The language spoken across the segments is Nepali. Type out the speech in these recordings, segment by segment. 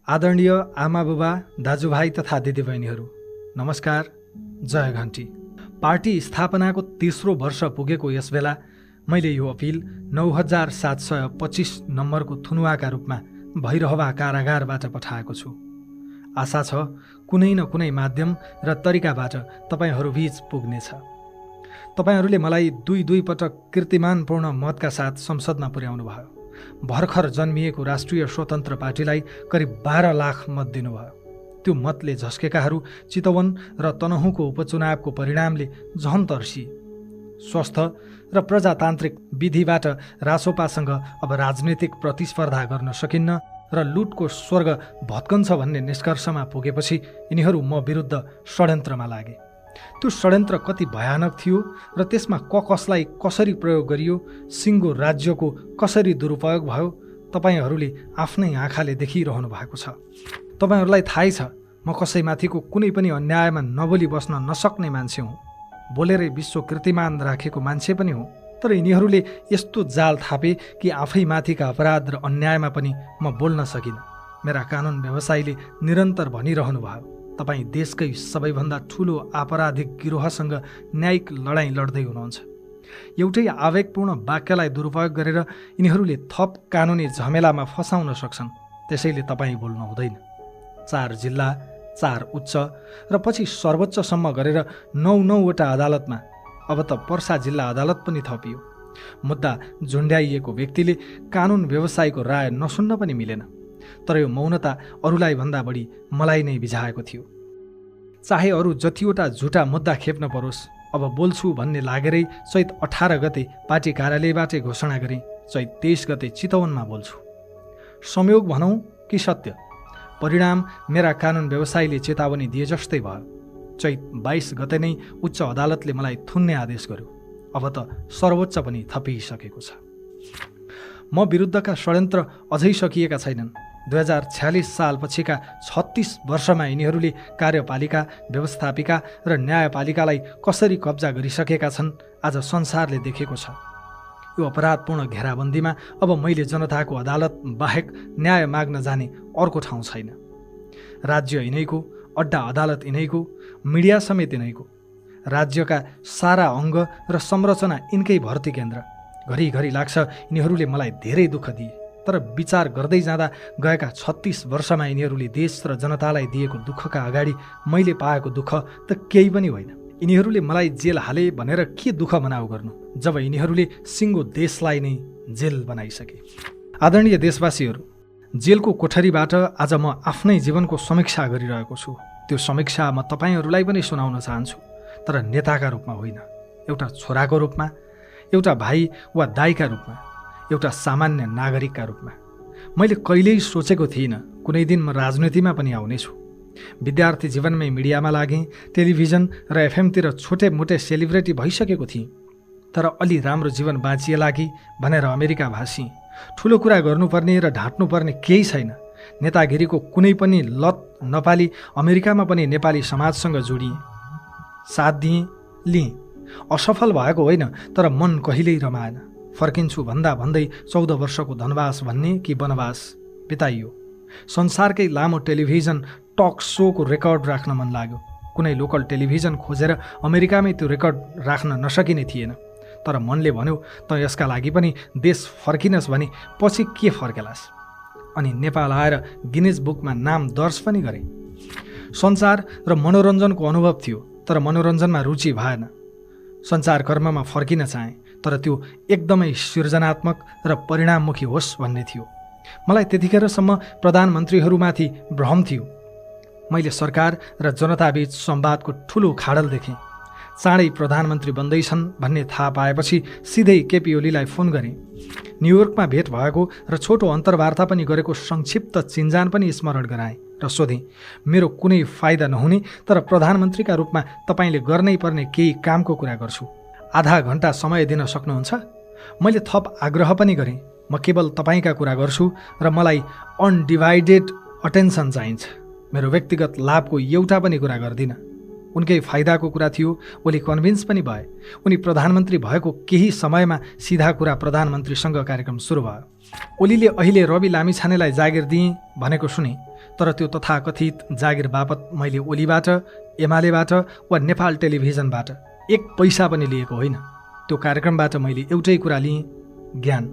आदरणीय आमाबुबा, दाजुभाइ तथा दिदीबहिनीहरू, नमस्कार, जय घन्टी। पार्टी स्थापनाको तेस्रो वर्ष पुगेको यस बेला मैले यो अपिल 9725 नम्बरको थुनुवाका रूपमा भैरहवा कारागारबाट पठाएको छु। आशा छ कुनै न कुनै माध्यम र तरिकाबाट तपाईहरूबीच पुग्नेछ। तपाईहरूले मलाई दुई पटक कीर्तिमानपूर्ण मतका साथ संसदमा पुर्याउनु भयो। भर्खर जन्मिएको राष्ट्रिय स्वतन्त्र पार्टीलाई करिब 12 लाख मत दिनुभयो। त्यो मतले झस्केकाहरू चितवन र तनहुँको उपचुनावको परिणामले झन तर्सिए। स्वस्थ र प्रजातान्त्रिक विधिबाट रासोपासँग अब राजनीतिक प्रतिस्पर्धा गर्न सकिन्न र लुटको स्वर्ग भत्कन्छ भन्ने निष्कर्षमा पुगेपछि यिनीहरू म विरुद्ध षड्यन्त्रमा लागे। त्यो षड्यन्त्र कति भयानक थियो र त्यसमा कसलाई कसरी प्रयोग गरियो, सिङ्गो राज्यको कसरी दुरुपयोग भयो, तपाईहरूले आफ्नै आँखाले देखिरहनु भएको छ। तपाईहरूलाई थाहै छ म कसैमाथिको कुनै पनि अन्यायमा नबोली बस्न नसक्ने मान्छे हुँ। बोलेरै विश्व कीर्तिमान राखेको मान्छे पनि हुँ। तर यिनीहरूले यस्तो जाल थापे कि आफैमाथिका अपराध र अन्यायमा पनि म बोल्न सकिनँ। मेरा कानुन व्यवसायीले निरन्तर भनिरहनु भयो, तपाईँ देशकै सबैभन्दा ठुलो आपराधिक गिरोहसँग न्यायिक लडाईँ लड्दै हुनुहुन्छ। एउटै आवेगपूर्ण वाक्यलाई दुरुपयोग गरेर यिनीहरूले थप कानुनी झमेलामा फसाउन सक्छन्। त्यसैले तपाईँ बोल्नु हुँदैन। 4 जिल्ला, 4 उच्च र पछि सर्वोच्चसम्म गरेर 9वटा अदालतमा, अब त पर्सा जिल्ला अदालत पनि थपियो। मुद्दा झुन्ड्याइएको व्यक्तिले कानुन व्यवसायको राय नसुन्न पनि मिलेन। तर यो मौनता अरूलाई भन्दा बढी मलाई नै बिझाएको थियो। चाहे अरू जतिवटा झुटा मुद्दा खेप्न परोस्, अब बोल्छु भन्ने लागेरै चैत 18 गते पार्टी कार्यालयबाटै घोषणा गरेँ, चैत 23 गते चितवनमा बोल्छु। संयोग भनौँ कि सत्य, परिणाम मेरा कानुन व्यवसायीले चेतावनी दिए जस्तै भयो। चैत 22 गते नै उच्च अदालतले मलाई थुन्ने आदेश गर्यो। अब त सर्वोच्च पनि थपिसकेको छ। म विरुद्धका षड्यन्त्र अझै सकिएका छैनन्। 2046 सालपछिका 36 वर्षमा यिनीहरूले कार्यपालिका, व्यवस्थापिका र न्यायपालिकालाई कसरी कब्जा गरिसकेका छन् आज संसारले देखेको छ। यो अपराधपूर्ण घेराबन्दीमा अब मैले जनताको अदालत बाहेक न्याय माग्न जाने अर्को ठाउँ छैन। राज्य यिनैको, अड्डा अदालत यिनैको, मिडिया समेत यिनैको। राज्यका सारा अङ्ग र संरचना यिनकै भर्ती केन्द्र। घरिघरि लाग्छ यिनीहरूले मलाई धेरै दुःख दिए, तर विचार गर्दै जाँदा गएका 36 वर्षमा यिनीहरूले देश र जनतालाई दिएको दुःखका अगाडि मैले पाएको दुःख त केही पनि होइन। यिनीहरूले मलाई जेल हाले भनेर के दुःख मनाउ गर्नु, जब यिनीहरूले सिङ्गो देशलाई नै जेल बनाइसके। आदरणीय देशवासीहरू, जेलको कोठरीबाट आज म आफ्नै जीवनको समीक्षा गरिरहेको छु। त्यो समीक्षा म तपाईँहरूलाई पनि सुनाउन चाहन्छु, तर नेताका रूपमा होइन, एउटा छोराको रूपमा, एउटा भाइ वा दाइका रूपमा, एउटा सामान्य नागरिकका रूपमा। मैले कहिल्यै सोचेको थिइनँ कुनै दिन म राजनीतिमा पनि आउनेछु। विद्यार्थी जीवनमै मिडियामा लागेँ, टेलिभिजन र एफएमतिर छोटे मोटे सेलिब्रेटी भइसकेको थिएँ। तर अलि राम्रो जीवन बाँचिएला कि भनेर अमेरिका भाषी। ठुलो कुरा गर्नुपर्ने र ढाँट्नुपर्ने केही छैन। नेतागिरीको कुनै पनि लत नपाली अमेरिकामा पनि नेपाली समाजसँग जोडिएँ, साथ दिएँ, लिएँ। असफल भएको होइन, तर मन कहिल्यै रमाएन। फर्किन्छु भन्दा भन्दै 14 वर्षको धनवास भन्ने कि वनवास बिताइयो। संसारकै लामो टेलिभिजन टक सोको रेकर्ड राख्न मन लाग्यो। कुनै लोकल टेलिभिजन खोजेर अमेरिकामै त्यो रेकर्ड राख्न नसकिने थिएन। तर मनले भन्यो त यसका लागि पनि देश फर्किनस् भने पछि के फर्केलास्। अनि नेपाल आएर गिनेज बुकमा नाम दर्ज पनि गरेँ। सञ्चार र मनोरञ्जनको अनुभव थियो, तर मनोरञ्जनमा रुचि भएन। सञ्चारकर्ममा फर्किन चाहेँ, तर त्यो एकदमै सृजनात्मक र परिणाममुखी होस् भन्ने थियो। मलाई त्यतिखेरसम्म प्रधानमन्त्रीहरूमाथि भ्रम थियो। मैले सरकार र जनताबीच संवादको ठुलो खाडल देखेँ। चाँडै प्रधानमन्त्री बन्दैछन् भन्ने थाहा पाएपछि सिधै केपी ओलीलाई फोन गरेँ। न्युयोर्कमा भेट भएको र छोटो अन्तर्वार्ता पनि गरेको संक्षिप्त चिन्जान पनि स्मरण गराएँ र सोधेँ, मेरो कुनै फाइदा नहुने तर प्रधानमन्त्रीका रूपमा तपाईँले गर्नै पर्ने केही कामको कुरा गर्छु, आधा घन्टा समय दिन सक्नुहुन्छ? मैले थप आग्रह पनि गरेँ, म केवल तपाईँका कुरा गर्छु र मलाई अनडिभाइडेड अटेन्सन चाहिन्छ। मेरो व्यक्तिगत लाभको एउटा पनि कुरा गर्दिनँ। उनकै फाइदाको कुरा थियो। ओली कन्भिन्स पनि भए। उनी प्रधानमन्त्री भएको केही समयमा सिधा कुरा प्रधानमन्त्रीसँग कार्यक्रम सुरु भयो। ओलीले अहिले रवि लामिछानेलाई जागिर दिए भनेको सुने, तर त्यो तथाकथित जागिर बापत मैले ओलीबाट, एमालेबाट वा नेपाल टेलिभिजनबाट एक पैसा पनि लिएको होइन। त्यो कार्यक्रमबाट मैले एउटै कुरा लिएँ, ज्ञान।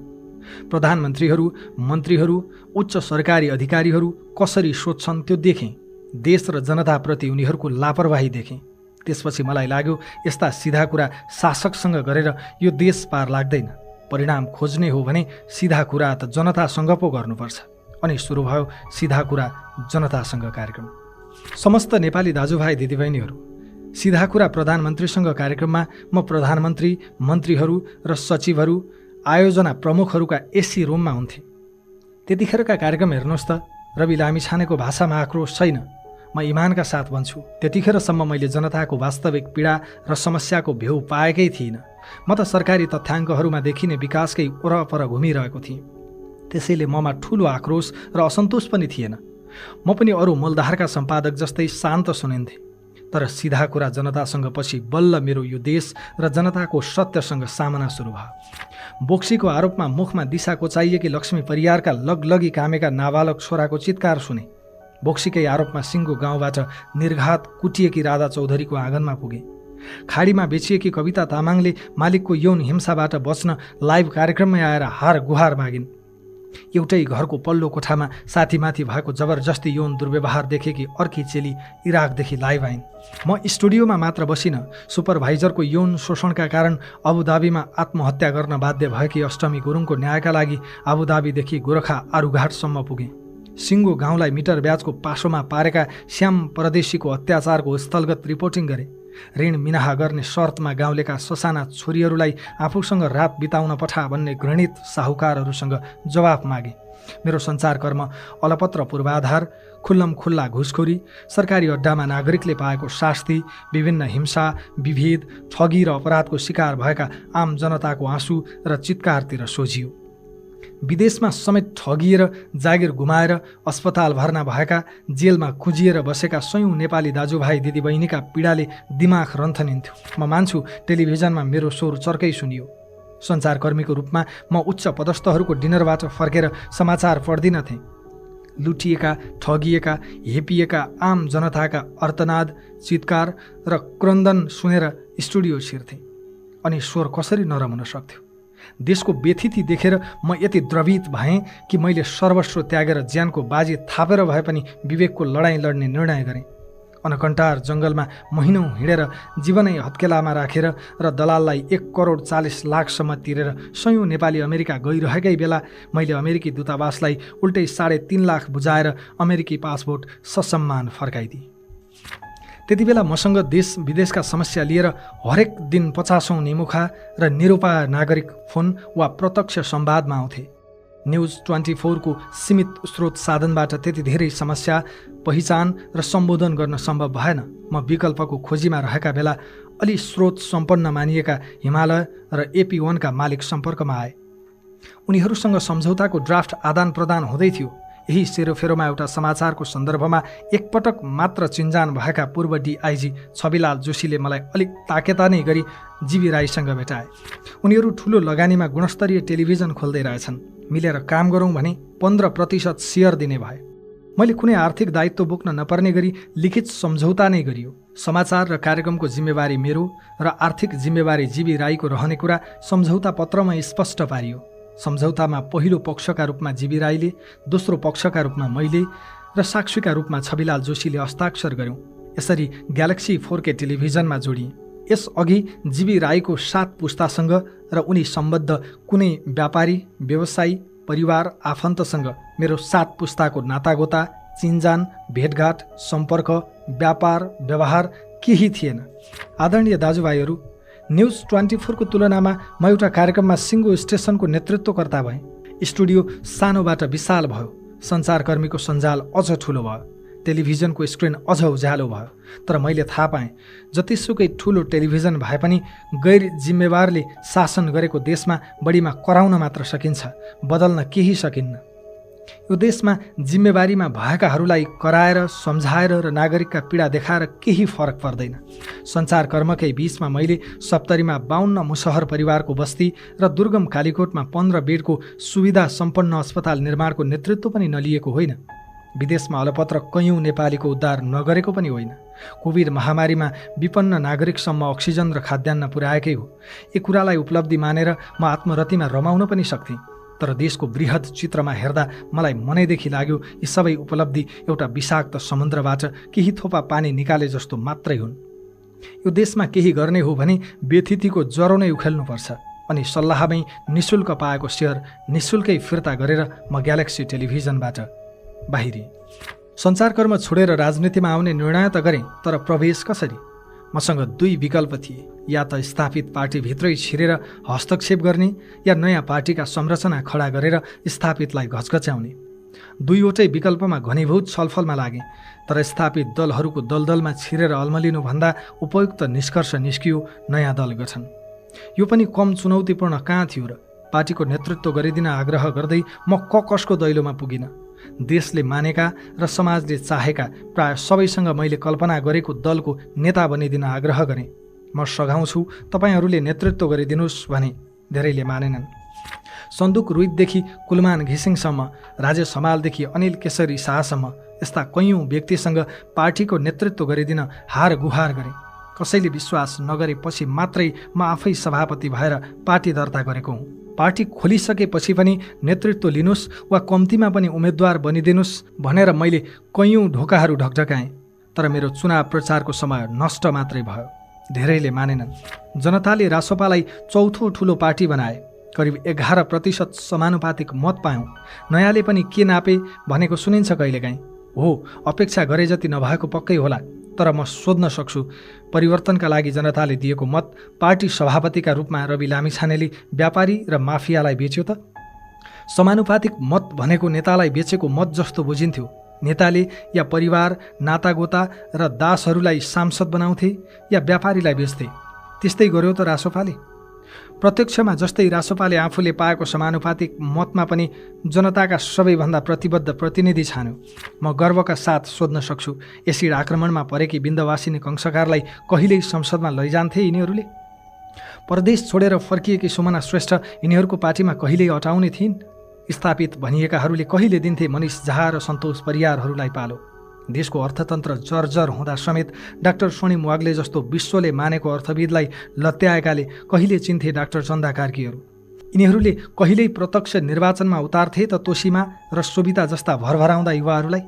प्रधानमन्त्रीहरू, मन्त्रीहरू, उच्च सरकारी अधिकारीहरू कसरी सोध्छन् त्यो देखेँ। देश र जनताप्रति उनीहरूको लापरवाही देखेँ। त्यसपछि मलाई लाग्यो यस्ता सिधा कुरा शासकसँग गरेर यो देश पार लाग्दैन। परिणाम खोज्ने हो भने सिधा कुरा त जनतासँग पो गर्नुपर्छ। अनि सुरु भयो सिधा कुरा जनतासँग कार्यक्रम। समस्त नेपाली दाजुभाइ दिदीबहिनीहरू, सिधा कुरा प्रधानमन्त्रीसँग कार्यक्रममा म प्रधानमन्त्री, मन्त्रीहरू र सचिवहरू, आयोजना प्रमुखहरूका एसी रुममा हुन्थेँ। त्यतिखेरका कार्यक्रम हेर्नुहोस् त, रवि लामिछानेको भाषामा आक्रोश छैन। म इमानका साथ भन्छु, त्यतिखेरसम्म मैले जनताको वास्तविक पीडा र समस्याको भेउ पाएकै थिइनँ। म त सरकारी तथ्याङ्कहरूमा देखिने विकासकै वरपर घुमिरहेको थिएँ। त्यसैले ममा ठुलो आक्रोश र असन्तोष पनि थिएन। म पनि अरू मूलधारका सम्पादक जस्तै शान्त सुनिन्थेँ। तर सिधा कुरा जनतासँग पछि बल्ल मेरो यो देश र जनताको सत्यसँग सामना सुरु भयो। बोक्सीको आरोपमा मुखमा दिशा कोचाइएकी लक्ष्मी परियारका लगलगी कामेका नाबालक छोराको चित्कार सुने। बोक्सीकै आरोपमा सिङ्गो गाउँबाट निर्घात कुटिएकी राधा चौधरीको आँगनमा पुगे। खाडीमा बेचिएकी कविता तामाङले मालिकको यौन हिंसाबाट बच्न लाइभ कार्यक्रममै आएर हार गुहार मागिन्। एउटै घरको पल्लो कोठामा साथीमाथि भएको जबरजस्ती यौन दुर्व्यवहार देखेकी अर्की चेली इराकदेखि लाइभ आइन्। म स्टुडियोमा मात्र बसिन, सुपरभाइजरको यौन शोषणका कारण अबुधाबीमा आत्महत्या गर्न बाध्य भएकी अष्टमी गुरुङको न्यायका लागि अबुधाबीदेखि गोरखा आरुघाटसम्म पुगेँ। सिङ्गो गाउँलाई मिटर ब्याजको पासोमा पारेका श्याम परदेशीको अत्याचारको स्थलगत रिपोर्टिङ गरे। ऋण मिनाहा गर्ने शर्तमा गाउँलेका ससाना छोरीहरूलाई आफूसँग रात बिताउन पठा भन्ने घृणित साहुकारहरूसँग जवाफ मागे। मेरो सञ्चारकर्म अलपत्र पूर्वाधार, खुल्लम खुल्ला घुसखोरी, सरकारी अड्डामा नागरिकले पाएको शास्ति, विभिन्न हिंसा, विभेद, ठगी र अपराधको शिकार भएका आम जनताको आँसु र चित्कारतिर सोझियो। विदेशमा समेत ठगिएर जागिर गुमाएर अस्पताल भर्ना भएका, जेलमा कुजिएर बसेका सयौँ नेपाली दाजुभाइ दिदीबहिनीका पीडाले दिमाग रन्थनिन्थ्यो। म मान्छु टेलिभिजनमा मेरो स्वर चर्कै सुनियो। सञ्चारकर्मीको रूपमा म उच्च पदस्थहरूको डिनरबाट फर्केर समाचार पढ्दिनथेँ। लुटिएका, ठगिएका, हेपिएका आम जनताका अर्तनाद, चित्कार र क्रन्दन सुनेर स्टुडियो छिर्थेँ। अनि स्वर कसरी नरम हुन सक्थ्यो? देशको व्यथिति देखेर म यति द्रवित भएँ कि मैले सर्वस्व त्यागेर ज्यानको बाजी थापेर भए पनि विवेकको लडाईँ लड्ने निर्णय गरेँ। अनकन्टार जङ्गलमा महिनौँ हिँडेर जीवनै हत्केलामा राखेर र दलाललाई 1,40,00,000 तिरेर सयौँ नेपाली अमेरिका गइरहेकै बेला मैले अमेरिकी दूतावासलाई उल्टै 3.5 लाख बुझाएर अमेरिकी पासपोर्ट ससम्मान फर्काइदिएँ। त्यति बेला मसँग देश विदेशका समस्या लिएर हरेक दिन 50औं निमुखा र निरुपाय नागरिक फोन वा प्रत्यक्ष संवादमा आउँथे। न्युज 24 को सीमित स्रोत साधनबाट त्यति धेरै समस्या पहिचान र सम्बोधन गर्न सम्भव भएन। म विकल्पको खोजीमा रहेका बेला अलि स्रोत सम्पन्न मानिएका हिमालय र AP1 का मालिक सम्पर्कमा आए। उनीहरूसँग सम्झौताको ड्राफ्ट आदान प्रदान हुँदै थियो। यही सेरोफेरोमा एउटा समाचारको सन्दर्भमा एकपटक मात्र चिन्जान भएका पूर्व DIG छविलाल जोशीले मलाई अलिक ताकेता नै गरी जीवी राईसँग भेटाए। उनीहरू ठुलो लगानीमा गुणस्तरीय टेलिभिजन खोल्दै रहेछन्। मिलेर काम गरौँ भने 15% सेयर दिने भए। मैले कुनै आर्थिक दायित्व बोक्न नपर्ने गरी लिखित सम्झौता नै गरियो। समाचार र कार्यक्रमको जिम्मेवारी मेरो र आर्थिक जिम्मेवारी जीवी राईको रहने कुरा सम्झौता पत्रमा स्पष्ट पारियो। सम्झौतामा पहिलो पक्षका रूपमा जीवी राईले, दोस्रो पक्षका रूपमा मैले र साक्षीका रूपमा छविलाल जोशीले हस्ताक्षर गर्यौं। यसरी ग्यालेक्सी 4K टेलिभिजनमा जोडिए। यसअघि जीवी राईको 7 पुस्तासँग र उनी सम्बद्ध कुनै व्यापारी, व्यवसायी, परिवार, आफन्तसँग मेरो 7 पुस्ताको नातागोता, चिन्जान, भेटघाट, सम्पर्क, व्यापार, व्यवहार केही थिएन। आदरणीय दाजुभाइहरू, न्युज 24 को तुलनामा म एउटा कार्यक्रममा सिङ्गो स्टेसनको नेतृत्वकर्ता भएँ। स्टुडियो सानोबाट विशाल भयो। सञ्चारकर्मीको सञ्जाल अझ ठुलो भयो। टेलिभिजनको स्क्रिन अझ उज्यालो भयो। तर मैले थाहा पाएँ, जतिसुकै ठुलो टेलिभिजन भए पनि गैर जिम्मेवारले शासन गरेको देशमा बढीमा कराउन मात्र सकिन्छ, बदल्न केही सकिन्न। यो देशमा जिम्मेवारीमा भएकाहरूलाई कराएर, सम्झाएर र नागरिकका पीडा देखाएर केही फरक पर्दैन। सञ्चारकर्मकै बीचमा मैले सप्तरीमा 52 मुसहर परिवारको बस्ती र दुर्गम कालीकोटमा 15 बेडको सुविधा सम्पन्न अस्पताल निर्माणको नेतृत्व पनि नलिएको होइन। विदेशमा अलपत्र कैयौँ नेपालीको उद्धार नगरेको पनि होइन। कोभिड महामारीमा विपन्न नागरिकसम्म अक्सिजन र खाद्यान्न पुर्याएकै हो। यी कुरालाई उपलब्धि मानेर म आत्मरतिमा रमाउन पनि सक्थेँ। तर देशको बृहत चित्रमा हेर्दा मलाई मनैदेखि लाग्यो यी सबै उपलब्धि एउटा विषाक्त समुद्रबाट केही थोपा पानी निकाले जस्तो मात्रै हुन्। यो देशमा केही गर्ने हो भने व्यथितिको ज्वरो नै उखेल्नुपर्छ। अनि सल्लाहमै निशुल्क पाएको सेयर निशुल्कै फिर्ता गरेर म ग्यालेक्सी टेलिभिजनबाट बाहिरिएँ। सञ्चारकर्म छोडेर राजनीतिमा आउने निर्णय त गरेँ, तर प्रवेश कसरी? मसँग दुई विकल्प थिए। या त स्थापित पार्टीभित्रै छिरेर हस्तक्षेप गर्ने या नयाँ पार्टीका संरचना खडा गरेर स्थापितलाई घचघच्याउने। दुईवटै विकल्पमा घनीभूत छलफलमा लागेँ। तर स्थापित दलहरूको दलदलमा छिरेर अल्मलिनुभन्दा उपयुक्त निष्कर्ष निस्कियो नयाँ दल गठन। यो पनि कम चुनौतीपूर्ण कहाँ थियो र? पार्टीको नेतृत्व गरिदिन आग्रह गर्दै म कसको दैलोमा पुगिन। देशले मानेका र समाजले चाहेका प्राय सबैसँग मैले कल्पना गरेको दलको नेता बनिदिन आग्रह गरेँ। म सघाउँछु, तपाईँहरूले नेतृत्व गरिदिनुहोस् भने धेरैले मानेनन्। सन्दुक रुइतदेखि कुलमान घिसिङसम्म, राजेश हमालदेखि अनिल केशरी शाहसम्म यस्ता कैयौँ व्यक्तिसँग पार्टीको नेतृत्व गरिदिन हार गुहार गरेँ। कसैले विश्वास नगरेपछि मात्रै म आफै सभापति भएर पार्टी दर्ता गरेको हुँ। पार्टी खोलिसकेपछि पनि नेतृत्व लिनुहोस् वा कम्तीमा पनि उम्मेद्वार बनिदिनुहोस् भनेर मैले कैयौँ ढोकाहरू ढकढकाएँ। तर मेरो चुनाव प्रचारको समय नष्ट मात्रै भयो। धेरैले मानेनन्। जनताले रासोपालाई चौथो ठुलो पार्टी बनाए। करिब 11% समानुपातिक मत पायौँ। नयाँले पनि के नापे भनेको सुनिन्छ कहिलेकाहीँ। हो, अपेक्षा गरे जति नभएको पक्कै होला। तर म सोध्न सक्छु, परिवर्तनका लागि जनताले दिएको मत पार्टी सभापतिका रूपमा रवि लामिछानेले व्यापारी र माफियालाई बेच्यो त? समानुपातिक मत भनेको नेतालाई बेचेको मत जस्तो बुझिन्थ्यो। नेताले या परिवार, नातागोता र दासहरूलाई सांसद बनाउँथे या व्यापारीलाई बेच्थे। त्यस्तै गर्यो त रासोपाले। प्रत्यक्षमा जस्तै रासोपाले आफूले पाएको समानुपातिक मतमा पनि जनताका सबैभन्दा प्रतिबद्ध प्रतिनिधि छान्यो। म गर्वका साथ सोध्न सक्छु, एसिड आक्रमणमा परेकी बिन्दवासिनी कंसकारलाई कहिल्यै संसदमा लैजान्थे यिनीहरूले? परदेश छोडेर फर्किएकी सुमना श्रेष्ठ यिनीहरूको पार्टीमा कहिल्यै अटाउने थिइन्? स्थापित भनिएकाहरूले कहिले दिन्थे मनिष झा र सन्तोष परियारहरूलाई पालो? देशको अर्थतन्त्र जर्जर हुँदा समेत डाक्टर स्वर्णिम वाग्ले जस्तो विश्वले मानेको अर्थविदलाई लत्याएकाले कहिले चिन्थे डाक्टर चन्दा कार्कीहरू? यिनीहरूले कहिल्यै प्रत्यक्ष निर्वाचनमा उतार्थे त तोसीमा र सोभिता जस्ता भरभराउँदा युवाहरूलाई?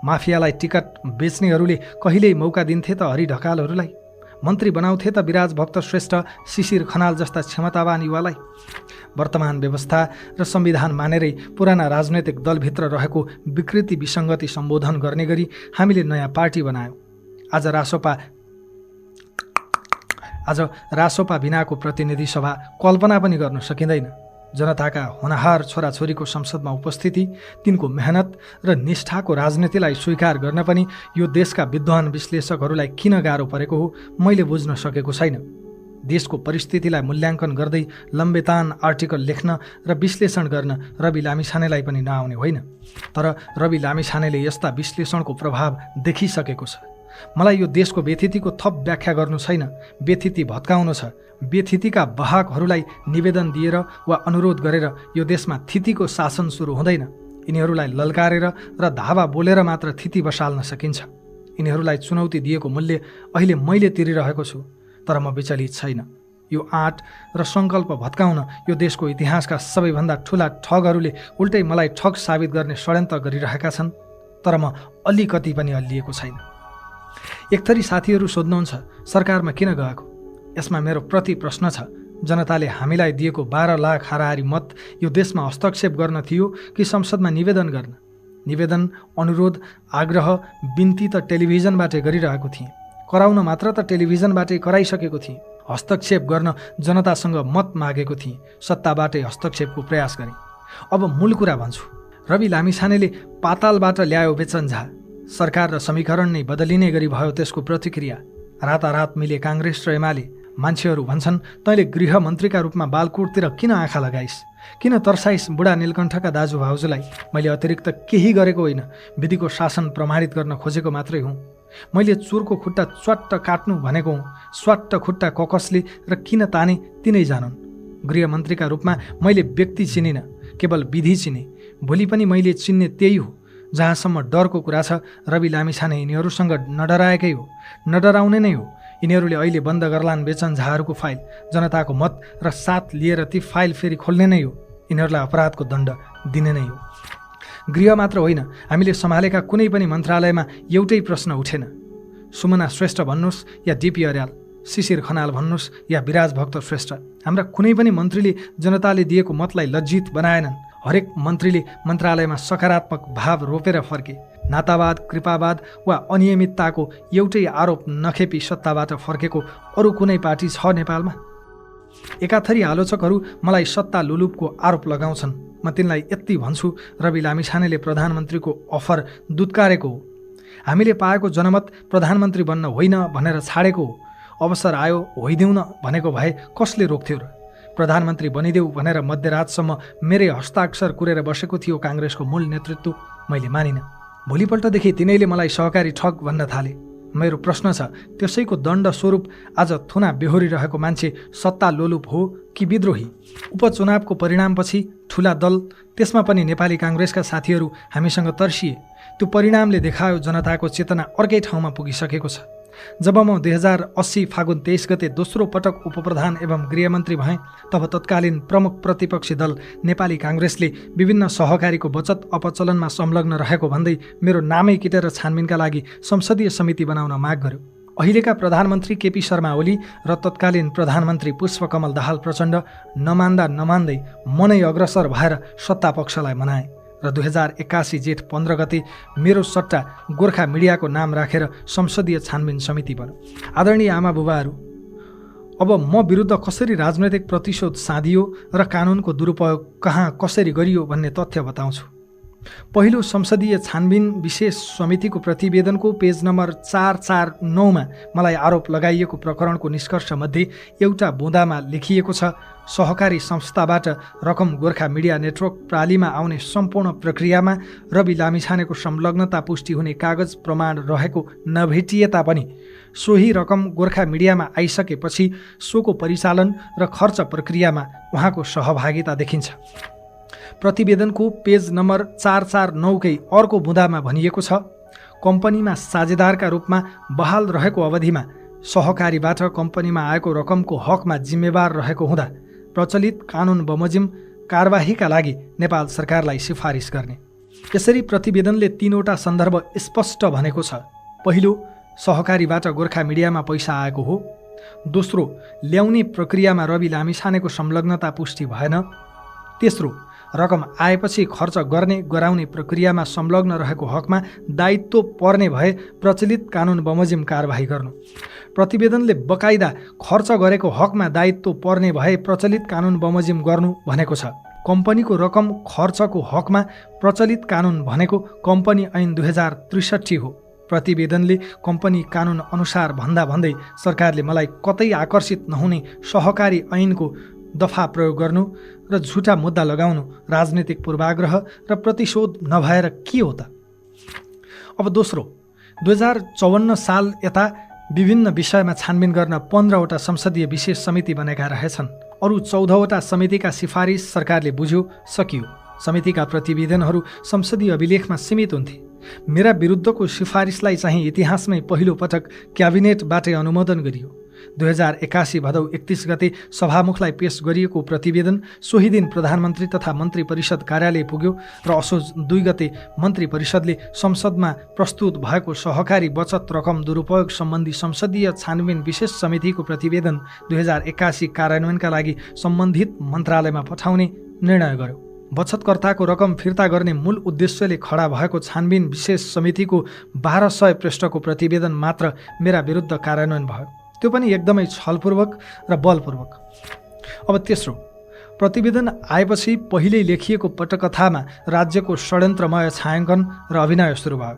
माफियालाई टिकट बेच्नेहरूले कहिल्यै मौका दिन्थे त हरि ढकालहरूलाई? मन्त्री बनाउँथे त विराज भक्त श्रेष्ठ, शिशिर खनाल जस्ता क्षमतावान युवालाई? वर्तमान व्यवस्था र संविधान मानेरै पुराना राजनैतिक दलभित्र रहेको विकृति विसङ्गति सम्बोधन गर्ने गरी हामीले नयाँ पार्टी बनायौँ। आज रासोपा बिनाको प्रतिनिधि सभा कल्पना पनि गर्न सकिँदैन। जनताका होनहार छोराछोरीको संसदमा उपस्थिति, तिनको मेहनत र निष्ठाको राजनीतिलाई स्वीकार गर्न पनि यो देशका विद्वान विश्लेषकहरूलाई किन गाह्रो परेको हो मैले बुझ्न सकेको छैन। देशको परिस्थितिलाई मूल्याङ्कन गर्दै लम्बेतान आर्टिकल लेख्न र विश्लेषण गर्न रवि लामिछानेलाई पनि नआउने होइन। तर रवि लामिछानेले यस्ता विश्लेषणको प्रभाव देखिसकेको छ। मलाई यो देशको व्यथितिको थप व्याख्या गर्नु छैन, व्यथिति भत्काउनु छ। व्यथितिका वाहकहरूलाई निवेदन दिएर वा अनुरोध गरेर यो देशमा थितिको शासन सुरु हुँदैन। यिनीहरूलाई ललकारेर र धावा बोलेर मात्र थिति बसाल्न सकिन्छ। यिनीहरूलाई चुनौती दिएको मूल्य अहिले मैले तिरिरहेको छु। तर म विचलित छैन। यो आँट र सङ्कल्प भत्काउन यो देशको इतिहासका सबैभन्दा ठुला ठगहरूले उल्टै मलाई ठग साबित गर्ने षड्यन्त्र गरिरहेका छन्। तर म अलिकति पनि हल्लिएको छैन। एकथरी साथीहरू सोध्नुहुन्छ, सरकारमा किन गएको? यसमा मेरो प्रति प्रश्न छ, जनताले हामीलाई दिएको 12 लाख हाराहारी मत यो देशमा हस्तक्षेप गर्न थियो कि संसदमा निवेदन गर्न? निवेदन, अनुरोध, आग्रह, बिन्ती त टेलिभिजनबाटै गरिरहेको थिएँ। कराउन मात्र त टेलिभिजनबाटै कराइसकेको थिएँ। हस्तक्षेप गर्न जनतासँग मत मागेको थिएँ। सत्ताबाटै हस्तक्षेपको प्रयास गरेँ। अब मूल कुरा भन्छु। रवि लामिछानेले पातालबाट ल्यायो बेचन झा। सरकार र समीकरण नै बदलिने गरी भयो त्यसको प्रतिक्रिया। रातारात मिले काङ्ग्रेस र एमाले। मान्छेहरू भन्छन्, तैँले गृहमन्त्रीका रूपमा बालकोटतिर किन आँखा लगाइस्? किन तर्साइस् बुढा नीलकण्ठका दाजु भाउजूलाई? मैले अतिरिक्त केही गरेको होइन। विधिको शासन प्रमाणित गर्न खोजेको मात्रै हुँ। मैले चोरको खुट्टा च्वाट्ट काट्नु भनेको हुँ। स्वाट्ट खुट्टा ककसले र किन ताने तिनै जानुन्। गृहमन्त्रीका रूपमा मैले व्यक्ति चिनिनँ, केवल विधि चिने। भोलि पनि मैले चिन्ने त्यही हो। जहाँसम्म डरको कुरा छ, रवि लामिछाने यिनीहरूसँग नडराएकै हो, नडराउने नै हो। यिनीहरूले अहिले बन्द गर्लान् बेचन झाहरूको फाइल, जनताको मत र साथ लिएर ती फाइल फेरि खोल्ने नै हो। यिनीहरूलाई अपराधको दण्ड दिने नै हो। गृह मात्र होइन, हामीले सम्हालेका कुनै पनि मन्त्रालयमा एउटै प्रश्न उठेन। सुमना श्रेष्ठ भन्नुहोस् या डिपी अर्याल, शिशिर खनाल भन्नुहोस् या विराज भक्त श्रेष्ठ, हाम्रा कुनै पनि मन्त्रीले जनताले दिएको मतलाई लज्जित बनाएनन्। हरेक मन्त्रीले मन्त्रालयमा सकारात्मक भाव रोपेर फर्के। नातावाद, कृपावाद वा अनियमितताको एउटै आरोप नखेपी सत्ताबाट फर्केको अरू कुनै पार्टी छ नेपालमा? एकाथरी आलोचकहरू मलाई सत्ता लुलुपको आरोप लगाउँछन्। म तिनलाई यति भन्छु, रवि लामिछानेले प्रधानमन्त्रीको अफर दुत्कारेको हो। हामीले पाएको जनमत प्रधानमन्त्री बन्न होइन भनेर छाडेको हो। अवसर आयो होइदिउँ न भनेको भए कसले रोक्थ्यो र? प्रधानमन्त्री बनिदेऊ भनेर मध्यरातसम्म मेरै हस्ताक्षर कुरेर बसेको थियो काङ्ग्रेसको मूल नेतृत्व। मैले मानिनँ। भोलिपल्टदेखि तिनैले मलाई सहकारी ठग भन्न थाले। मेरो प्रश्न छ, त्यसैको दण्ड स्वरूप आज थुना बेहोरिरहेको मान्छे सत्ता लोलुप हो कि विद्रोही? उपचुनावको परिणामपछि ठुला दल, त्यसमा पनि नेपाली काङ्ग्रेसका साथीहरू हामीसँग तर्सिए। त्यो परिणामले देखायो जनताको चेतना अर्कै ठाउँमा पुगिसकेको छ। जब म 2080 फागुन 23 गते दोस्रो पटक उपप्रधान एवं गृहमन्त्री भएँ, तब तत्कालीन प्रमुख प्रतिपक्षी दल नेपाली काङ्ग्रेसले विभिन्न सहकारीको बचत अपचलनमा संलग्न रहेको भन्दै मेरो नामै किटेर छानबिनका लागि संसदीय समिति बनाउन माग गर्यो। अहिलेका प्रधानमन्त्री केपी शर्मा ओली र तत्कालीन प्रधानमन्त्री पुष्पकमल दाहाल प्रचण्ड नमान्दै मनै अग्रसर भएर सत्तापक्षलाई मनाए र 2081 जेठ 15 गते मेरो सट्टा गोर्खा मिडियाको नाम राखेर संसदीय छानबिन समिति बन्यो। आदरणीय आमा बुबाहरू, अब म विरुद्ध कसरी राजनैतिक प्रतिशोध साधियो र कानुनको दुरुपयोग कहाँ कसरी गरियो भन्ने तथ्य बताउँछु। पहिलो संसदीय छानबिन विशेष समितिको प्रतिवेदनको पेज नम्बर 449मा मलाई आरोप लगाइएको प्रकरणको निष्कर्षमध्ये एउटा बुँदामा लेखिएको छ, सहकारी संस्थाबाट रकम गोर्खा मिडिया नेटवर्क प्रालीमा आउने सम्पूर्ण प्रक्रियामा रवि लामिछानेको संलग्नता पुष्टि हुने कागज प्रमाण रहेको नभेटिए तापनि सोही रकम गोर्खा मिडियामा आइसकेपछि सोको परिचालन र खर्च प्रक्रियामा उहाँको सहभागिता देखिन्छ। प्रतिवेदनको पेज नम्बर 449कै अर्को बुँदामा भनिएको छ, कम्पनीमा साझेदारका रूपमा बहाल रहेको अवधिमा सहकारीबाट कम्पनीमा आएको रकमको हकमा जिम्मेवार रहेको हुँदा प्रचलित कानुन बमोजिम कारबाहीका लागि नेपाल सरकारलाई सिफारिस गर्ने। यसरी प्रतिवेदनले तीनवटा सन्दर्भ स्पष्ट भनेको छ। पहिलो, सहकारीबाट गोर्खा मिडियामा पैसा आएको हो। दोस्रो, ल्याउने प्रक्रियामा रवि लामिछानेको संलग्नता पुष्टि भएन। तेस्रो, रकम आएपछि खर्च गराउने प्रक्रियामा संलग्न रहेको हकमा दायित्व पर्ने भए प्रचलित कानुन बमोजिम कारबाही गर्नु। प्रतिवेदनले बकाइदा खर्च गरेको हकमा दायित्व पर्ने भए प्रचलित कानुन बमोजिम गर्नु भनेको छ। कम्पनीको रकम खर्चको हकमा प्रचलित कानुन भनेको कम्पनी ऐन 2063 हो। प्रतिवेदनले कम्पनी कानुन अनुसार भन्दै सरकारले मलाई कतै आकर्षित नहुने सहकारी ऐनको दफा प्रयोग गर्नु र झुटा मुद्दा लगाउनु राजनीतिक पूर्वाग्रह र प्रतिशोध नभएर के हो त? अब दोस्रो, 2054 साल यता विभिन्न विषयमा छानबिन गर्न 15वटा संसदीय विशेष समिति बनेका रहेछन्। अरू 14वटा समितिका सिफारिस सरकारले बुझ्यो, सकियो। समितिका प्रतिवेदनहरू संसदीय अभिलेखमा सीमित हुन्थे। मेरा विरुद्धको सिफारिसलाई चाहिँ इतिहासमै पहिलो पटक क्याबिनेटबाटै अनुमोदन गरियो। 2081 भदौ 31 गते सभामुखलाई पेश गरिएको प्रतिवेदन सोही दिन प्रधानमन्त्री तथा मन्त्री परिषद कार्यालय पुग्यो र असोज 2 गते मन्त्री परिषदले संसदमा प्रस्तुत भएको सहकारी बचत रकम दुरुपयोग सम्बन्धी संसदीय छानबिन विशेष समितिको प्रतिवेदन 2081 कार्यान्वयनका लागि सम्बन्धित मन्त्रालयमा पठाउने निर्णय गर्यो। बचतकर्ताको रकम फिर्ता गर्ने मूल उद्देश्यले खडा भएको छानबिन विशेष समितिको 1200 पृष्ठको प्रतिवेदन मात्र मेरा विरुद्ध कार्यान्वयन भयो, त्यो पनि एकदमै छलपूर्वक र बलपूर्वक। अब तेस्रो, प्रतिवेदन आएपछि पहिल्यै लेखिएको पटकथामा राज्यको षड्यन्त्रमय छायाङ्कन र अभिनय सुरु भयो।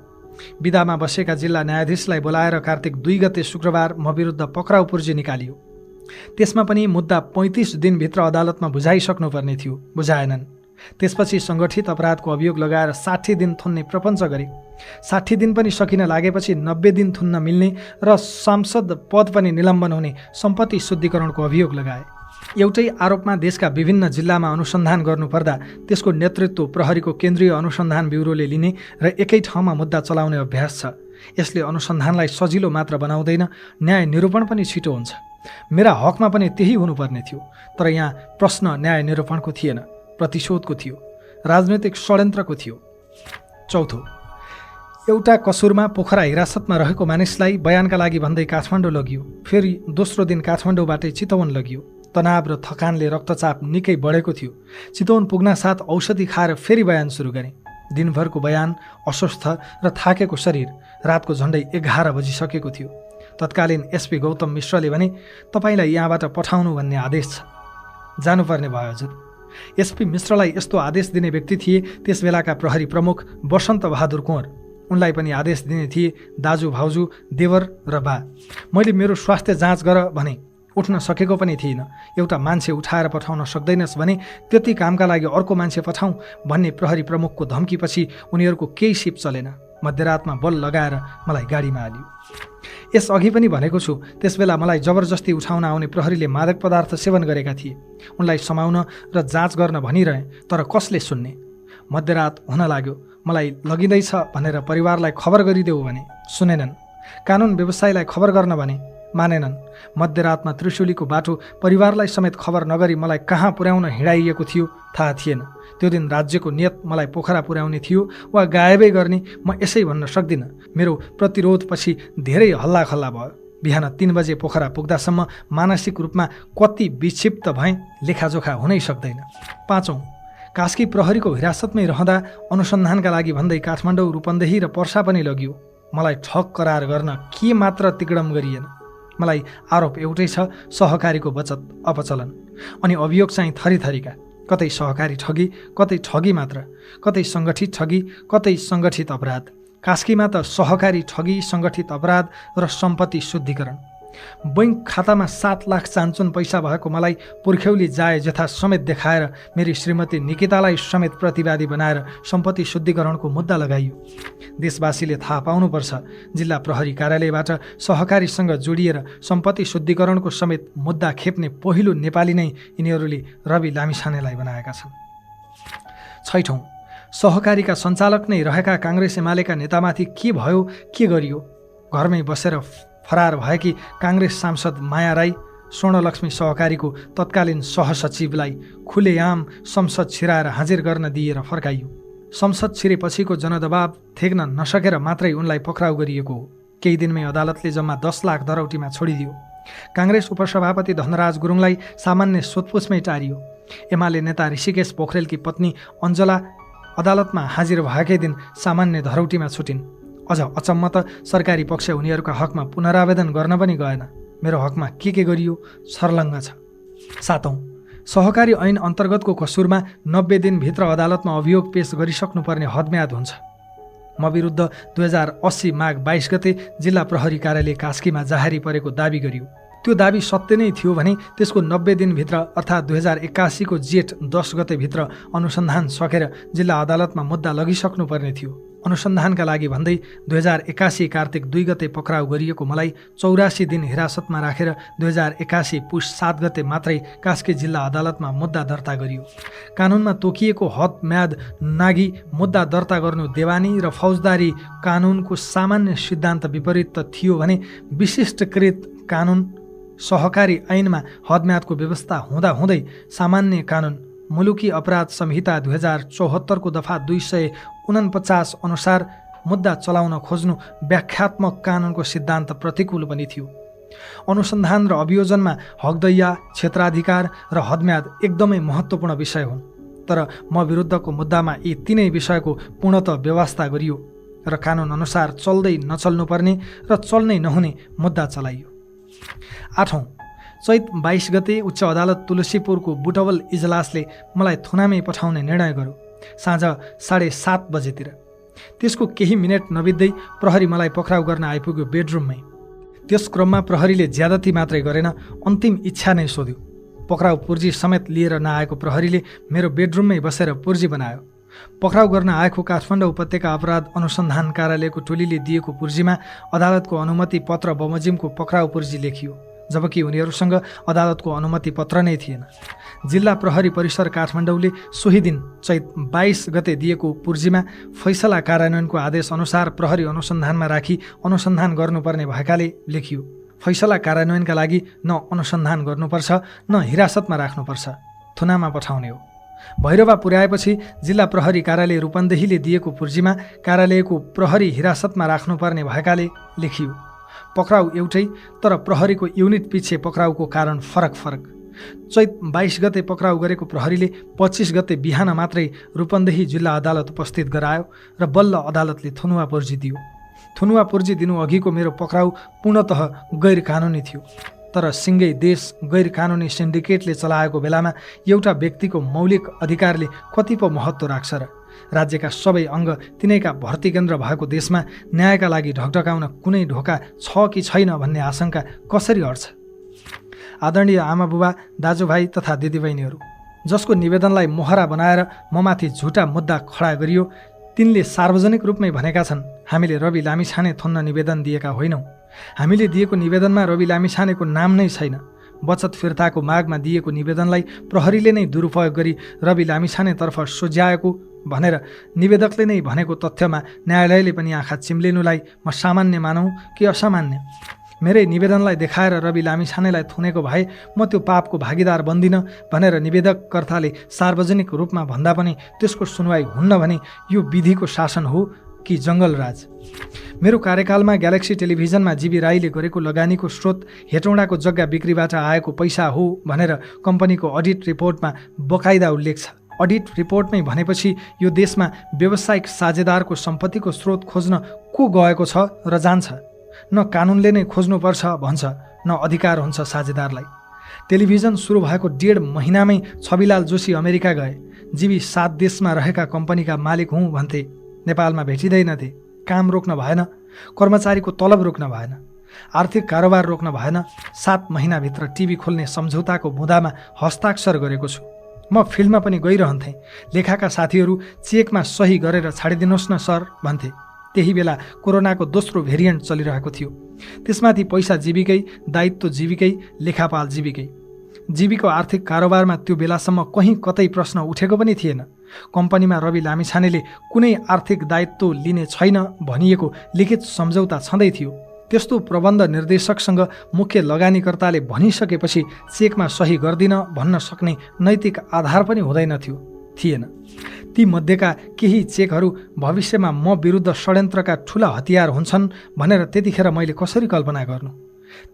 विदामा बसेका जिल्ला न्यायाधीशलाई बोलाएर कार्तिक 2 गते शुक्रबार म विरुद्ध पक्राउ पूर्जी निकालियो। त्यसमा पनि मुद्दा 35 दिनभित्र अदालतमा बुझाइसक्नुपर्ने थियो, बुझाएनन्। त्यसपछि सङ्गठित अपराधको अभियोग लगाएर 60 दिन थुन्ने प्रपञ्च गरे। 60 दिन पनि सकिन लागेपछि 90 दिन थुन्न मिल्ने र सांसद पद पनि निलम्बन हुने सम्पत्ति शुद्धिकरणको अभियोग लगाए। एउटै आरोपमा देशका विभिन्न जिल्लामा अनुसन्धान गर्नुपर्दा त्यसको नेतृत्व प्रहरीको केन्द्रीय अनुसन्धान ब्युरोले लिने र एकै ठाउँमा मुद्दा चलाउने अभ्यास छ। यसले अनुसन्धानलाई सजिलो मात्र बनाउँदैन, न्याय निरूपण पनि छिटो हुन्छ। मेरा हकमा पनि त्यही हुनुपर्ने थियो, तर यहाँ प्रश्न न्याय निरूपणको थिएन, प्रतिशोधको थियो, राजनैतिक षड्यन्त्रको थियो। चौथो, एउटा कसुरमा पोखरा हिरासतमा रहेको मानिसलाई बयानका लागि भन्दै काठमाडौँ लगियो। फेरि दोस्रो दिन काठमाडौँबाटै चितवन लगियो। तनाव र थकानले रक्तचाप निकै बढेको थियो। चितवन पुग्नासाथ औषधि खाएर फेरि बयान सुरु गरेँ। दिनभरको बयान, अस्वस्थ र थाकेको शरीर, रातको झन्डै 11 बजिसकेको थियो। तत्कालीन एसपी गौतम मिश्रले भने, तपाईँलाई यहाँबाट पठाउनु भन्ने आदेश छ। जानुपर्ने भयो हजुर। एसपी मिश्रलाई यस्तो आदेश दिने व्यक्ति थिए त्यस बेलाका प्रहरी प्रमुख वसन्त बहादुर कुँवर। उनलाई पनि आदेश दिने थिए दाजु, भाउजू, देवर र बा। मैले मेरो स्वास्थ्य जाँच गर भने उठ्न सकेको पनि थिइनँ। एउटा मान्छे उठाएर पठाउन सक्दैनस् भने त्यति कामका लागि अर्को मान्छे पठाउँ भन्ने प्रहरी प्रमुखको धम्कीपछि उनीहरूको केही सिप चलेन। मध्यरातमा बल लगाएर मलाई गाडीमा हाल्यो। यसअघि पनि भनेको छु, त्यसबेला मलाई जबरजस्ती उठाउन आउने प्रहरीले मादक पदार्थ सेवन गरेका थिए। उनलाई समाउन र जाँच गर्न भनिरहे, तर कसले सुन्ने? मध्यरात हुन लाग्यो। मलाई लगिँदैछ भनेर परिवारलाई खबर गरिदेऊ भने सुनेनन्। कानुन व्यवसायीलाई खबर गर्न भने मानेनन्। मध्यरातमा त्रिशुलीको बाटो परिवारलाई समेत खबर नगरी मलाई कहाँ पुर्याउन हिँडाइएको थियो थाहा थिएन। त्यो दिन राज्यको नियत मलाई पोखरा पुर्याउने थियो वा गायबै गर्ने म यसै भन्न सक्दिनँ। मेरो प्रतिरोधपछि धेरै हल्लाखल्ला भयो। बिहान 3 बजे पोखरा पुग्दासम्म मानसिक रूपमा कति विक्षिप्त भएँ लेखाजोखा हुनै सक्दैन। पाँचौं, कास्की प्रहरीको हिरासतमै रहँदा अनुसन्धानका लागि भन्दै काठमाडौँ, रूपन्देही र पर्सा पनि लगियो। मलाई ठग करार गर्न के मात्र तिकडम गरिएन। मलाई आरोप एउटै छ, सहकारीको बचत अपचलन। अनि अभियोग चाहिँ थरीथरीका, कतै सहकारी ठगी, कतै ठगी मात्र, कतै सङ्गठित ठगी, कतै सङ्गठित अपराध। कास्कीमा त सहकारी ठगी, सङ्गठित अपराध र सम्पत्ति शुद्धिकरण। बैंक खातामा 7 लाख चान्चुन पैसा भएको मलाई पुर्ख्यौली जाए जथा समेत देखाएर मेरी श्रीमती निकितालाई समेत प्रतिवादी बनाएर सम्पत्ति शुद्धिकरणको मुद्दा लगाइयो। देशवासीले थाहा पाउनुपर्छ, जिल्ला प्रहरी कार्यालयबाट सहकारीसँग जोडिएर सम्पत्ति शुद्धिकरणको समेत मुद्दा खेप्ने पहिलो नेपाली नै यिनीहरूले रवि लामिछानेलाई बनाएका छन्। छैठौं, सहकारीका सञ्चालक नै रहेका काङ्ग्रेस एमालेका नेतामाथि के भयो, के गरियो? घरमै बसेर फरार भएकी काङ्ग्रेस सांसद माया राई स्वर्णलक्ष्मी सहकारीको तत्कालीन सहसचिवलाई खुलेआम संसद छिराएर हाजिर गर्न दिएर फर्काइयो। संसद छिरेपछिको जनदबाब थेग्न नसकेर मात्रै उनलाई पक्राउ गरिएको हो। केही दिनमै अदालतले जम्मा 10 लाख दरौटीमा छोडिदियो। काङ्ग्रेस उपसभापति धनराज गुरुङलाई सामान्य सोधपुछमै टारियो। एमाले नेता ऋषिकेश पोखरेलकी पत्नी अञ्जला अदालतमा हाजिर भएकै दिन सामान्य धरौटीमा छुटिन्। अझ अचम्म त सरकारी पक्ष उनीहरूका हकमा पुनरावेदन गर्न पनि गएन। मेरो हकमा के गरियो सर्लङ्ग छ। सातौं, सहकारी ऐन अन्तर्गतको कसुरमा 90 दिनभित्र अदालतमा अभियोग पेश गरिसक्नुपर्ने हदम्याद हुन्छ। म विरुद्ध 2080 माघ 22 गते जिल्ला प्रहरी कार्यालय कास्कीमा जाहेरी परेको दाबी गरियो। त्यो दाबी सत्य नै थियो भने त्यसको 90 दिनभित्र अर्थात् 2081 को जेठ 10 गतेभित्र अनुसन्धान सकेर जिल्ला अदालतमा मुद्दा लगिसक्नुपर्ने थियो। अनुसन्धानका लागि भन्दै 2081 कार्तिक 2 गते पक्राउ गरिएको मलाई 84 दिन हिरासतमा राखेर 2081 पुष 7 गते मात्रै कास्की जिल्ला अदालतमा मुद्दा दर्ता गरियो। कानुनमा तोकिएको हद म्याद नागी मुद्दा दर्ता गर्नु देवानी र फौजदारी कानुनको सामान्य सिद्धान्त विपरीत त थियो भने विशिष्टकृत कानुन सहकारी ऐनमा हदम्यादको व्यवस्था हुँदाहुँदै सामान्य कानुन मुलुकी अपराध संहिता 2074 को दफा 249 अनुसार मुद्दा चलाउन खोज्नु व्याख्यात्मक कानुनको सिद्धान्त प्रतिकूल पनि थियो। अनुसन्धान र अभियोजनमा हकदैया, क्षेत्राधिकार र हदम्याद एकदमै महत्त्वपूर्ण विषय हुन्। तर म विरुद्धको मुद्दामा यी तीनै विषयको पूर्णतः व्यवस्था गरियो र कानुन अनुसार चल्दै नचल्नुपर्ने र चल्नै नहुने मुद्दा चलाइयो। 8औं, चैत 22 गते उच्च अदालत तुलसीपुरको बुटवल इजलासले मलाई थुनामै पठाउने निर्णय गर्यो साँझ 7:30 बजेतिर। त्यसको केही मिनेट नबित्दै प्रहरी मलाई पक्राउ गर्न आइपुग्यो बेडरुममै। त्यस क्रममा प्रहरीले ज्यादती मात्रै गरेन, अन्तिम इच्छा नै सोध्यो। पक्राउ पुर्जी समेत लिएर नआएको प्रहरीले मेरो बेडरुममै बसेर पुर्जी बनायो। पक्राउ गर्न आएको काठमाडौँ उपत्यका अपराध अनुसन्धान कार्यालयको टोलीले दिएको पुर्जीमा अदालतको अनुमति पत्र बमोजिमको पक्राउ पुर्जी लेखियो। जबकि उनीहरूसँग अदालतको अनुमति पत्र नै थिएन। जिल्ला प्रहरी परिसर काठमाडौँले सोही दिन चैत 22 गते दिएको पुर्जीमा फैसला कार्यान्वयनको आदेश अनुसार प्रहरी अनुसन्धानमा राखी अनुसन्धान गर्नुपर्ने भएकाले लेखियो। फैसला कार्यान्वयनका लागि न अनुसन्धान गर्नुपर्छ न हिरासतमा राख्नुपर्छ, थुनामा पठाउने हो। भैरवा पुर्याएपछि जिल्ला प्रहरी कार्यालय रूपन्देहीले दिएको पुर्जीमा कार्यालयको प्रहरी हिरासतमा राख्नुपर्ने भएकाले लेखियो। पक्राउ एउटै, तर प्रहरीको युनिट पछि पक्राउको कारण फरक फरक। चैत 22 गते पक्राउ गरेको प्रहरीले 25 गते बिहान मात्रै रूपन्देही जिल्ला अदालत उपस्थित गरायो र बल्ल अदालतले थुनुवा पुर्जी दियो। थुनुवा पुर्जी दिनु अघिको मेरो पक्राउ पूर्णतः गैर कानुनी थियो, तर सिङ्गै देश गैर कानुनी सिन्डिकेटले चलाएको बेलामा एउटा व्यक्तिको मौलिक अधिकारले कति पो महत्त्व राख्छ र? राज्यका सबै अङ्ग तिनैका भर्ती केन्द्र भएको देशमा न्यायका लागि ढकढकाउन कुनै ढोका छ कि छैन भन्ने आशंका कसरी हट्छ? आदरणीय आमा बुबा, दाजुभाइ तथा दिदीबहिनीहरू, जसको निवेदनलाई मोहरा बनाएर ममाथि झुटा मुद्दा खडा गरियो, तिनले सार्वजनिक रूपमै भनेका छन् हामीले रवि लामिछाने थुन्न निवेदन दिएका होइनौँ। हामीले दिएको निवेदनमा रवि लामिछानेको नाम नै छैन। बचत फिर्ताको मागमा दिएको निवेदनलाई प्रहरीले नै दुरुपयोग गरी रवि लामिछानेतर्फ सोझ्याएको भनेर निवेदकले नै भनेको तथ्यमा न्यायालयले पनि आँखा चिम्लिनुलाई म सामान्य मानौँ कि असामान्य? मेरै निवेदनलाई देखाएर रवि लामिछानेलाई थुनेको भए म त्यो पापको भागीदार बन्दिनँ भनेर निवेदककर्ताले सार्वजनिक रूपमा भन्दा पनि त्यसको सुनवाई हुन्न भने यो विधिको शासन हो कि जङ्गलराज? मेरो कार्यकालमा ग्यालेक्सी टेलिभिजनमा जीबी राईले गरेको लगानीको स्रोत हेटौँडाको जग्गा बिक्रीबाट आएको पैसा हो भनेर कम्पनीको अडिट रिपोर्टमा बकाइदा उल्लेख छ। अडिट रिपोर्टमै भनेपछि यो देशमा व्यावसायिक साझेदारको सम्पत्तिको स्रोत खोज्न को गएको छ र जान्छ? न कानुनले नै खोज्नुपर्छ भन्छ, न अधिकार हुन्छ साझेदारलाई। टेलिभिजन सुरु भएको 1.5 महिनामै छविलाल जोशी अमेरिका गए। जीबी 7 देशमा रहेका कम्पनीका मालिक हुँ भन्थे, नेपालमा भेटिँदैनथे। काम रोक्न भएन, कर्मचारीको तलब रोक्न भएन, आर्थिक कारोबार रोक्न भएन। 7 महिनाभित्र टिभी खोल्ने सम्झौताको बुँदामा हस्ताक्षर गरेको छु। म फिल्डमा पनि गइरहन्थेँ। लेखाका साथीहरू चेकमा सही गरेर छाडिदिनुहोस् न सर भन्थे। त्यही बेला कोरोनाको दोस्रो भेरिएन्ट चलिरहेको थियो। त्यसमाथि पैसा जीविकै, दायित्व जीविकै, लेखापाल जीविकै। जीविको आर्थिक कारोबारमा त्यो बेलासम्म कहीँ कतै प्रश्न उठेको पनि थिएन। कम्पनीमा रवि लामिछानेले कुनै आर्थिक दायित्व लिने छैन भनिएको लिखित सम्झौता छँदै थियो। त्यस्तो प्रबन्ध निर्देशकसँग मुख्य लगानीकर्ताले भनिसकेपछि चेकमा सही गर्दिन भन्न सक्ने नैतिक आधार पनि थिएन। ती मध्येका केही चेकहरू भविष्यमा म विरुद्ध षड्यन्त्रका ठुला हतियार हुन्छन् भनेर त्यतिखेर मैले कसरी कल्पना गर्नु?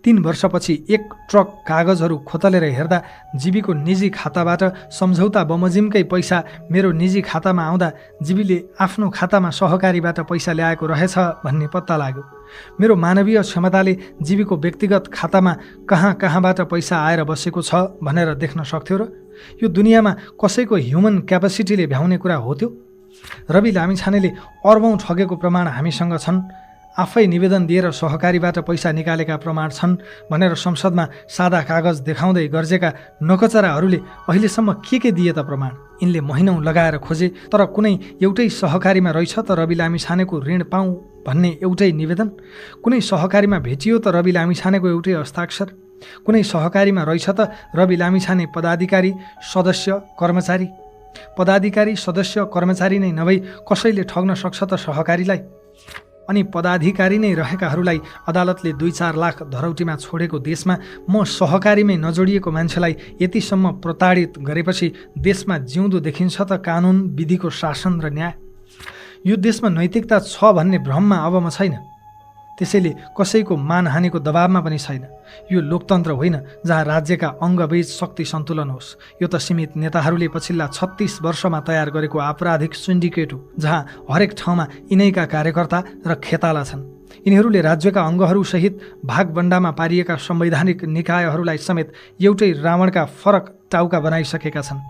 3 वर्षपछि 1 ट्रक कागजहरू खोतलेर हेर्दा जीबीको निजी खाताबाट सम्झौता बमोजिमकै पैसा मेरो निजी खातामा आउँदा जीबीले आफ्नो खातामा सहकारीबाट पैसा ल्याएको रहेछ भन्ने पत्ता लाग्यो। मेरो मानवीय क्षमताले जीबीको व्यक्तिगत खातामा कहाँबाट पैसा आएर बसेको छ भनेर देख्न सक्थ्यो र? यो दुनियाँमा कसैको ह्युमन क्यापेसिटीले भ्याउने कुरा हो त्यो? रवि लामिछानेले अर्बौं ठगेको प्रमाण हामीसँग छन्, आफै निवेदन दिएर सहकारीबाट पैसा निकालेका प्रमाण छन् भनेर संसदमा सादा कागज देखाउँदै गर्जेका नकचराहरूले अहिलेसम्म के दिए त प्रमाण? यिनले महिनौँ लगाएर खोजे, तर कुनै एउटै सहकारीमा रहेछ त रवि लामिछानेको ऋण पाऊँ भन्ने एउटै निवेदन? कुनै सहकारीमा भेटियो त रवि लामिछानेको एउटै हस्ताक्षर? कुनै सहकारीमा रहेछ त रवि लामिछाने पदाधिकारी, सदस्य, कर्मचारी? पदाधिकारी, सदस्य, कर्मचारी नै नभई कसैले ठग्न सक्छ त सहकारीलाई? अनि पदाधिकारी नै रहेकाहरूलाई अदालतले 2-4 लाख धरौटीमा छोडेको देशमा म सहकारीमै नजोडिएको मान्छेलाई यतिसम्म प्रताडित गरेपछि देशमा जिउँदो देखिन्छ त कानुन, विधिको शासन र न्याय? यो देशमा नैतिकता छ भन्ने भ्रममा अब म छैन। त्यसैले कसैको मानहानिको दबावमा पनि छैन। यो लोकतन्त्र होइन जहाँ राज्यका अङ्गबीच शक्ति सन्तुलन होस्। यो त सीमित नेताहरूले पछिल्ला 36 वर्षमा तयार गरेको आपराधिक सिन्डिकेट हो, जहाँ हरेक ठाउँमा यिनैका कार्यकर्ता र खेताला छन्। यिनीहरूले राज्यका अङ्गहरूसहित भागबण्डामा पारिएका संवैधानिक निकायहरूलाई समेत एउटै रावणका फरक टाउका बनाइसकेका छन्।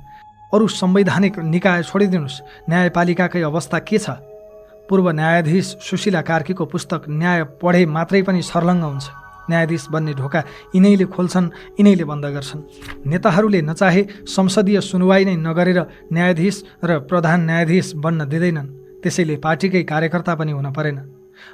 अरू संवैधानिक निकाय छोडिदिनुहोस्, न्यायपालिकाकै अवस्था के छ? पूर्व न्यायाधीश सुशीला कार्कीको पुस्तक न्याय पढे मात्रै पनि सर्लङ्ग हुन्छ। न्यायाधीश बन्ने ढोका यिनैले खोल्छन्, यिनैले बन्द गर्छन्। नेताहरूले नचाहे संसदीय सुनवाई नै नगरेर न्यायाधीश र प्रधान न्यायाधीश बन्न दिँदैनन्। त्यसैले पार्टीकै कार्यकर्ता पनि हुन परेन।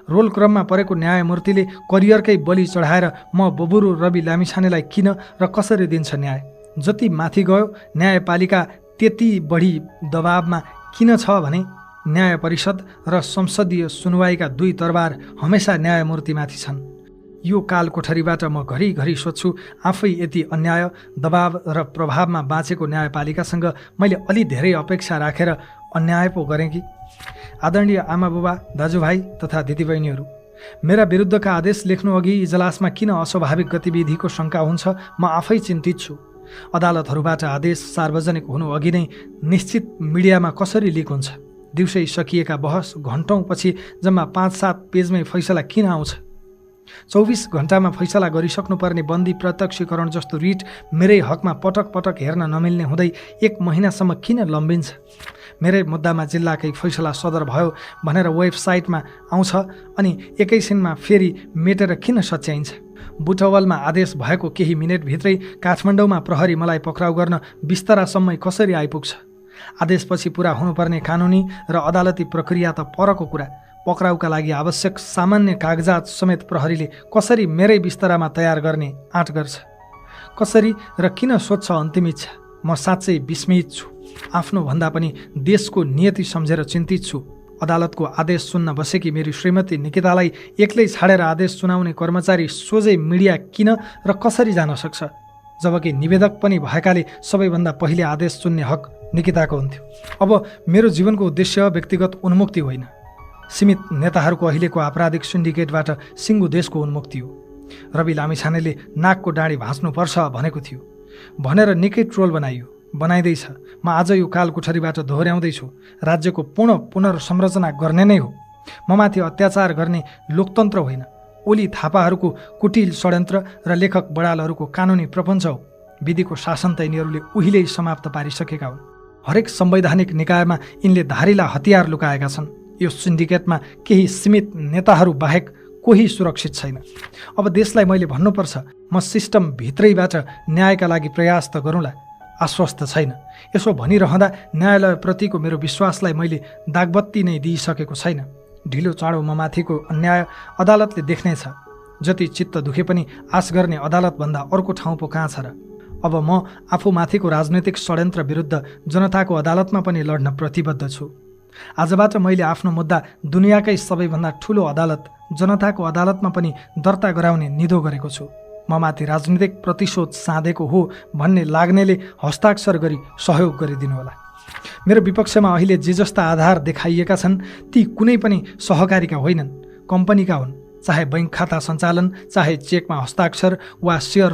रोल क्रममा परेको न्यायमूर्तिले करियरकै बलि चढाएर म बबुरु रवि लामिछानेलाई किन र कसरी दिन्छ न्याय? जति माथि गयो न्यायपालिका त्यति बढी दबावमा किन छ भने न्याय परिषद र संसदीय सुनवाईका दुई तरबार हमेसा न्यायमूर्तिमाथि छन्। यो काल कोठरीबाट म घरिघरि सोध्छु, आफै यति अन्याय, दबाव र प्रभावमा बाँचेको न्यायपालिकासँग मैले अलि धेरै अपेक्षा राखेर अन्याय पो गरेँ कि? आदरणीय आमाबुबा, दाजुभाइ तथा दिदीबहिनीहरू, मेरा विरुद्धका आदेश लेख्नु अघि इजलासमा किन अस्वाभाविक गतिविधिको शङ्का हुन्छ म आफै चिन्तित छु। अदालतहरूबाट आदेश सार्वजनिक हुनु अघि नै निश्चित मिडियामा कसरी लिक हुन्छ? दिउँसै सकिएका बहस घन्टौँपछि जम्मा 5-7 पेजमै फैसला किन आउँछ? 24 घण्टामा फैसला गरिसक्नुपर्ने बन्दी प्रत्यक्षीकरण जस्तो रिट मेरै हकमा पटक पटक हेर्न नमिल्ने हुँदै 1 महिनासम्म किन लम्बिन्छ? मेरै मुद्दामा जिल्लाकै फैसला सदर भयो भनेर वेबसाइटमा आउँछ अनि एकैछिनमा फेरि मेटेर किन सच्याइन्छ? बुटवलमा आदेश भएको केही मिनेटभित्रै काठमाडौँमा प्रहरी मलाई पक्राउ गर्न बिस्तरासम्मै कसरी आइपुग्छ? आदेशपछि पुरा हुनुपर्ने कानुनी र अदालती प्रक्रिया त परको कुरा, पक्राउका लागि आवश्यक सामान्य कागजात समेत प्रहरीले कसरी मेरै बिस्तरामा तयार गर्ने आँट गर्छ? कसरी र किन सोध्छ अन्तिम इच्छा? म साँच्चै विस्मित छु। आफ्नो भन्दा पनि देशको नियति सम्झेर चिन्तित छु। अदालतको आदेश सुन्न बसेकी मेरी श्रीमती निकितालाई एक्लै छाडेर आदेश सुनाउने कर्मचारी सोझै मिडिया किन र कसरी जान सक्छ? जबकि निवेदक पनि भएकाले सबैभन्दा पहिले आदेश सुन्ने हक निकिताको हुन्थ्यो। अब मेरो जीवनको उद्देश्य व्यक्तिगत उन्मुक्ति होइन, सीमित नेताहरूको अहिलेको आपराधिक सिन्डिकेटबाट सिङ्गो देशको उन्मुक्ति हो। रवि लामिछानेले नाकको डाँडी भाँच्नुपर्छ भनेको थियो भनेर निकै ट्रोल बनाइँदैछ। म आज यो काल कोठरीबाट दोहोऱ्याउँदैछु, राज्यको पूर्ण पुनर्संरचना गर्ने नै हो। ममाथि अत्याचार गर्ने लोकतन्त्र होइन, ओली थापाहरूको कुटिल षड्यन्त्र र लेखक बडालहरूको कानुनी प्रपञ्च हो। विधिको शासन त यिनीहरूले उहिल्यै समाप्त पारिसकेका हुन्। हरेक संवैधानिक निकायमा यिनले धारिला हतियार लुकाएका छन्। यो सिन्डिकेटमा केही सीमित नेताहरू बाहेक कोही सुरक्षित छैन। अब देशलाई मैले भन्नुपर्छ, म सिस्टम भित्रैबाट न्यायका लागि प्रयास त गरौँला, आश्वस्त छैन। यसो भनिरहँदा न्यायालयप्रतिको मेरो विश्वासलाई मैले दागबत्ती नै दिइसकेको छैन। ढिलो चाँडो ममाथिको अन्याय अदालतले देख्नेछ। जति चित्त दुखे पनि आश गर्ने अदालतभन्दा अर्को ठाउँ पो कहाँ छ र? अब म आफूमाथिको राजनैतिक षड्यन्त्र विरुद्ध जनताको अदालतमा पनि लड्न प्रतिबद्ध छु। आजबाट मैले आफ्नो मुद्दा दुनियाँकै सबैभन्दा ठुलो अदालत जनताको अदालतमा पनि दर्ता गराउने निधो गरेको छु। ममाथि राजनीतिक प्रतिशोध साँधेको हो भन्ने लाग्नेले हस्ताक्षर गरी सहयोग गरिदिनुहोला। मेरो विपक्षमा अहिले जे जस्ता आधार देखाइएका छन् ती कुनै पनि सहकारीका होइनन्, कम्पनीका हुन्। चाहे बैंक खाता सञ्चालन, चाहे चेकमा हस्ताक्षर वा सेयर